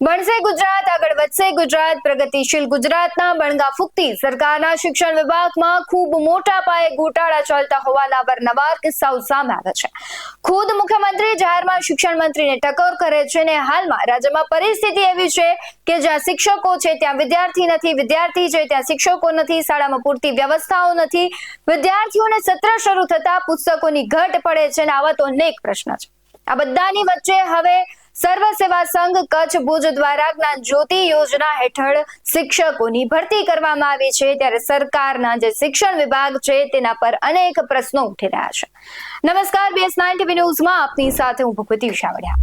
બનશે ગુજરાત, આગળ વધશે ગુજરાત, પ્રગતિશીલ ગુજરાતના બણગા ફૂંકતી સરકારના શિક્ષણ વિભાગમાં ખૂબ મોટા પાયે ગોટાળા ચાલતા હોવાના અવારનવાર કિસ્સાઓ સામે આવે છે. ખુદ મુખ્યમંત્રી જાહેરમાં શિક્ષણ મંત્રીને ટકોર કરે છે અને હાલમાં રાજ્યમાં પરિસ્થિતિ એવી છે કે જ્યાં શિક્ષકો છે ત્યાં વિદ્યાર્થી નથી, વિદ્યાર્થી છે ત્યાં શિક્ષકો નથી, શાળામાં પૂરતી વ્યવસ્થાઓ નથી, વિદ્યાર્થીઓને સત્ર શરૂ થતા પુસ્તકોની ઘટ પડે છે અને આવા તો અનેક પ્રશ્ન છે. આ બધાની વચ્ચે હવે સર્વ સેવા સંઘ કચ્છ ભુજ દ્વારા જ્ઞાન જ્યોતિ યોજના હેઠળ શિક્ષકોની ભરતી કરવામાં આવી છે, ત્યારે સરકારના જે શિક્ષણ વિભાગ છે તેના પર અનેક પ્રશ્નો ઉઠી રહ્યા છે. નમસ્કાર, BS9 TV ન્યૂઝમાં આપની સાથે હું ભગવતી વિશાવડિયા.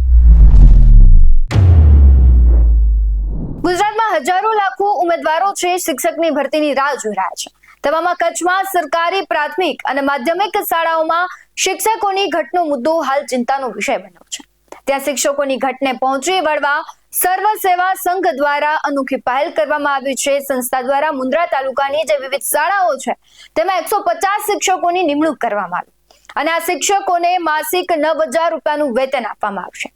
ગુજરાતમાં હજારો લાખો ઉમેદવારો છે શિક્ષકની ભરતીની રાહ જોઈ રહ્યા છે. તેવામાં કચ્છમાં સરકારી પ્રાથમિક અને માધ્યમિક શાળાઓમાં શિક્ષકોની ઘટનો મુદ્દો હાલ ચિંતાનો વિષય બન્યો છે. ત્યાં શિક્ષકોની ઘટને પહોંચી વળવા સર્વ સેવા સંઘ દ્વારા અનોખી પહેલ કરવામાં આવી છે. સંસ્થા દ્વારા મુન્દ્રા તાલુકાની જે વિવિધ શાળાઓ છે તેમાં 150 શિક્ષકોની નિમણૂક કરવામાં આવી અને આ શિક્ષકોને માસિક 9,000 રૂપિયાનું વેતન આપવામાં આવશે.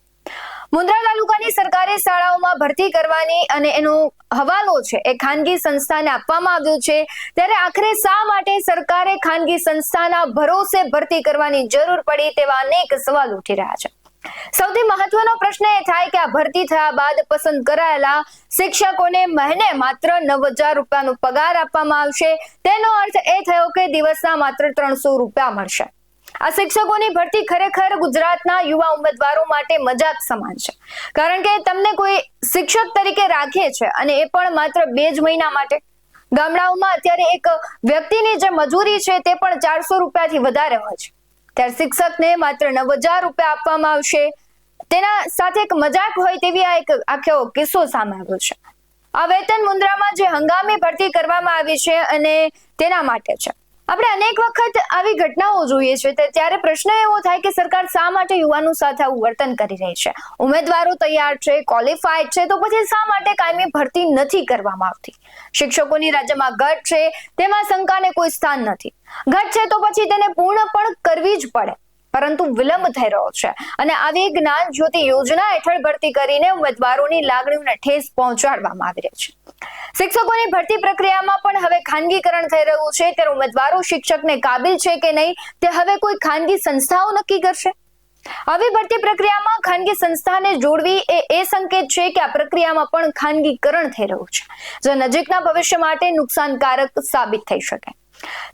મુન્દ્રા તાલુકાની સરકારી શાળાઓમાં ભરતી કરવાની અને એનો હવાલો છે એ ખાનગી સંસ્થાને આપવામાં આવ્યો છે, ત્યારે આખરે શા માટે સરકારે ખાનગી સંસ્થાના ભરોસે ભરતી કરવાની જરૂર પડી તેવા અનેક સવાલ ઉઠી રહ્યા છે. સૌથી મહત્વનો પ્રશ્ન એ થાય કે આ ભરતી થયા બાદ પસંદ કરાયેલા શિક્ષકોને મહિને માત્ર 9,000 રૂપિયાનો પગાર આપવામાં આવશે. તેનો અર્થ એ થયો કે દિવસના માત્ર 300 રૂપિયા મળશે. આ શિક્ષકોની ભરતી ખરેખર ગુજરાતના યુવા ઉમેદવારો માટે મજાક સમાન છે, કારણ કે તમને કોઈ શિક્ષક તરીકે રાખે છે અને એ પણ માત્ર 2 જ મહિના માટે. ગામડાઓમાં અત્યારે એક વ્યક્તિની જે મજૂરી છે તે પણ 400 રૂપિયાથી વધારે હોય છે, ત્યારે શિક્ષકને માત્ર 9,000 રૂપિયા આપવામાં આવશે. તેના સાથે એક મજાક હોય તેવી આ એક આખો કિસ્સો સામે આવ્યો છે. આ વેતન મુન્દ્રામાં જે હંગામી ભરતી કરવામાં આવી છે અને તેના માટે છે. આપણે અનેક વખત આવી ઘટનાઓ જોઈએ છે, ત્યારે પ્રશ્ન એવો થાય કે સરકાર શા માટે યુવાનો સાથે આવું વર્તન કરી રહી છે? ઉમેદવારો તૈયાર છે, ક્વોલિફાઈડ છે, તો પછી શા માટે કાયમી ભરતી નથી કરવામાં આવતી? શિક્ષકોની રાજ્યમાં ઘટ છે તેમાં શંકાને કોઈ સ્થાન નથી. ઘટ છે તો પછી તેને પૂર્ણ પણ કરવી જ પડે, પરંતુ વિલંબ થઈ રહ્યો છે અને આવી જ્ઞાન જ્યોતિ યોજના હેઠળ ભરતી કરીને ઉમેદવારોની લાગણીઓને ઠેસ પહોંચાડવામાં આવી રહી છે. શિક્ષકોની ભરતી પ્રક્રિયામાં પણ હવે ખાનગીકરણ થઈ રહ્યું છે, ત્યારે ઉમેદવારો શિક્ષકને કાબિલ છે કે નહીં તે હવે કોઈ ખાનગી સંસ્થાઓ નક્કી કરશે. આવી ભરતી પ્રક્રિયામાં ખાનગી સંસ્થાને જોડવી એ સંકેત છે કે આ પ્રક્રિયામાં પણ ખાનગીકરણ થઈ રહ્યું છે, જે નજીકના ભવિષ્ય માટે નુકસાનકારક સાબિત થઈ શકે.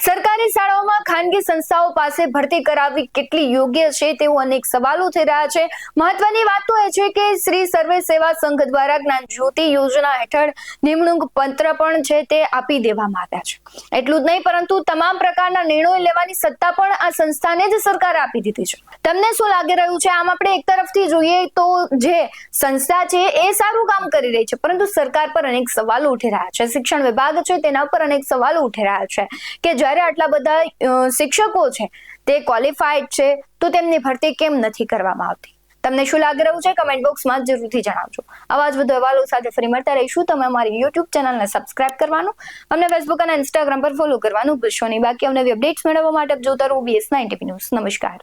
સરકારી શાળાઓમાં ખાનગી સંસ્થાઓ પાસે ભરતી કરાવવી કેટલી યોગ્ય છે તેવો અનેક સવાલો થઈ રહ્યા છે. મહત્વની વાત તો એ છે કે શ્રી સર્વે સેવા સંઘ દ્વારા જ્ઞાન જ્યોતિ યોજના હેઠળ નિમણૂક પત્ર પણ છે તે આપી દેવામાં આવ્યા છે. એટલું જ નહીં, પરંતુ તમામ પ્રકારના નિર્ણયો લેવાની સત્તા પણ આ સંસ્થાને જ સરકારે આપી દીધી છે. તમને શું લાગી રહ્યું છે? આમ આપણે એક તરફથી જોઈએ તો જે સંસ્થા છે એ સારું કામ કરી રહી છે, પરંતુ સરકાર પર અનેક સવાલો ઉઠી રહ્યા છે. શિક્ષણ વિભાગ છે તેના પર અનેક સવાલો ઉઠી રહ્યા છે કે જ્યારે આટલા બધા શિક્ષકો છે તે ક્વોલિફાઈડ છે તો તેમની ભરતી કેમ નથી કરવામાં આવતી? તમને શું લાગી રહ્યું છે? કમેન્ટ બોક્સમાં જરૂરથી જણાવજો. આવા જ વધુ અહેવાલો સાથે ફરી મળતા રહીશું. તમે અમારી YouTube ચેનલને સબસ્ક્રાઇબ કરવાનું, અમને Facebook અને Instagram પર ફોલો કરવાનું ભૂલશો નહીં. બાકી અમને અપડેટ્સ મેળવવા માટે જોતા રહો BS9 TV ન્યૂઝ. નમસ્કાર.